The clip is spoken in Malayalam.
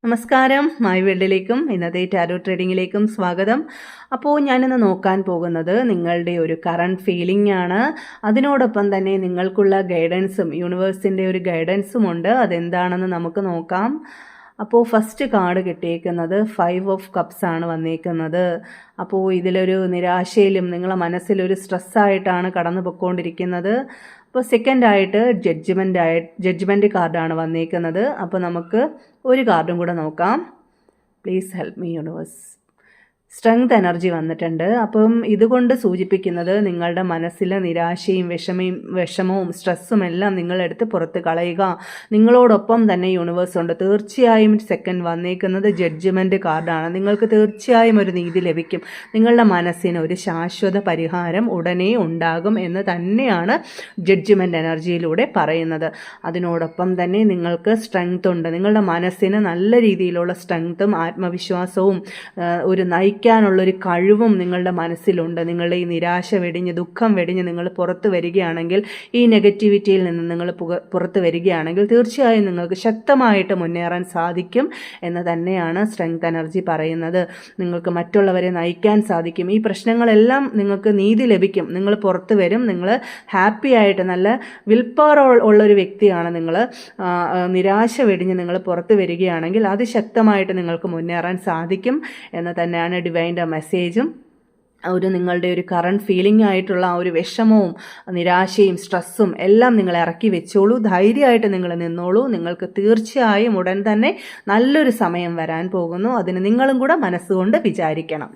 നമസ്കാരം, മൈ വേൾഡിലേക്കും ഇന്നത്തെ ടാരോ ട്രേഡിങ്ങിലേക്കും സ്വാഗതം. അപ്പോൾ ഞാനിന്ന് നോക്കാൻ പോകുന്നത് നിങ്ങളുടെ ഒരു കറണ്ട് ഫീലിംഗ് ആണ്. അതിനോടൊപ്പം തന്നെ നിങ്ങൾക്കുള്ള ഗൈഡൻസും യൂണിവേഴ്സിൻ്റെ ഒരു ഗൈഡൻസും ഉണ്ട്. അതെന്താണെന്ന് നമുക്ക് നോക്കാം. അപ്പോൾ ഫസ്റ്റ് കാർഡ് കിട്ടിയേക്കുന്നത് 5 ഓഫ് കപ്സ് ആണ് വന്നേക്കുന്നത്. അപ്പോൾ ഇതിലൊരു നിരാശയിലും നിങ്ങളെ മനസ്സിലൊരു സ്ട്രെസ്സായിട്ടാണ് കടന്നു പൊയ്ക്കൊണ്ടിരിക്കുന്നത്. അപ്പോൾ സെക്കൻഡായിട്ട് ജഡ്ജ്മെൻറ്റ് കാർഡാണ് വന്നേക്കുന്നത്. അപ്പോൾ നമുക്ക് ഒരു കാർഡും കൂടെ നോക്കാം. Please help me universe. Strength energy വന്നിട്ടുണ്ട്. അപ്പം ഇതുകൊണ്ട് സൂചിപ്പിക്കുന്നത് നിങ്ങളുടെ മനസ്സിലെ നിരാശയും വിഷമവും സ്ട്രെസ്സും എല്ലാം നിങ്ങളെടുത്ത് പുറത്ത് കളയുക. നിങ്ങളോടൊപ്പം തന്നെ യൂണിവേഴ്സ് ഉണ്ട്. തീർച്ചയായും സെക്കൻഡ് വന്നേക്കുന്നത് ജഡ്ജ്മെൻറ്റ് കാർഡാണ്. നിങ്ങൾക്ക് തീർച്ചയായും ഒരു നീതി ലഭിക്കും. നിങ്ങളുടെ മനസ്സിന് ഒരു ശാശ്വത പരിഹാരം ഉടനെ ഉണ്ടാകും എന്ന് തന്നെയാണ് ജഡ്ജ്മെൻറ്റ് എനർജിയിലൂടെ പറയുന്നത്. അതിനോടൊപ്പം തന്നെ നിങ്ങൾക്ക് സ്ട്രെങ്ത് ഉണ്ട്. നിങ്ങളുടെ മനസ്സിന് നല്ല രീതിയിലുള്ള സ്ട്രെങ്ത്തും ആത്മവിശ്വാസവും ഒരു നയിക്കാനുള്ളൊരു കഴിവും നിങ്ങളുടെ മനസ്സിലുണ്ട്. നിങ്ങളുടെ ഈ നിരാശ വെടിഞ്ഞ് ദുഃഖം വെടിഞ്ഞ് നിങ്ങൾ പുറത്ത് വരികയാണെങ്കിൽ, ഈ നെഗറ്റിവിറ്റിയിൽ നിന്ന് നിങ്ങൾ പുറത്ത് വരികയാണെങ്കിൽ തീർച്ചയായും നിങ്ങൾക്ക് ശക്തമായിട്ട് മുന്നേറാൻ സാധിക്കും എന്ന് തന്നെയാണ് സ്ട്രെങ്ത് എനർജി പറയുന്നത്. നിങ്ങൾക്ക് മറ്റുള്ളവരെ നയിക്കാൻ സാധിക്കും. ഈ പ്രശ്നങ്ങളെല്ലാം നിങ്ങൾക്ക് നീതി ലഭിക്കും. നിങ്ങൾ പുറത്ത് വരും. നിങ്ങൾ ഹാപ്പി ആയിട്ട് നല്ല വിൽ പവർ ഉള്ളൊരു വ്യക്തിയാണ് നിങ്ങൾ. നിരാശ വെടിഞ്ഞ് നിങ്ങൾ പുറത്ത് വരികയാണെങ്കിൽ അതിശക്തമായിട്ട് നിങ്ങൾക്ക് മുന്നേറാൻ സാധിക്കും എന്ന് തന്നെയാണ് ഡിവൈൻ്റെ മെസ്സേജും. നിങ്ങളുടെ ഒരു കറണ്ട് ഫീലിംഗ് ആയിട്ടുള്ള ആ ഒരു വിഷമവും നിരാശയും സ്ട്രെസ്സും എല്ലാം നിങ്ങൾ ഇറക്കി വെച്ചോളൂ. ധൈര്യമായിട്ട് നിങ്ങൾ നിന്നോളൂ. നിങ്ങൾക്ക് തീർച്ചയായും ഉടൻ തന്നെ നല്ലൊരു സമയം വരാൻ പോകുന്നു. അതിന് നിങ്ങളും കൂടെ മനസ്സുകൊണ്ട് വിചാരിക്കണം.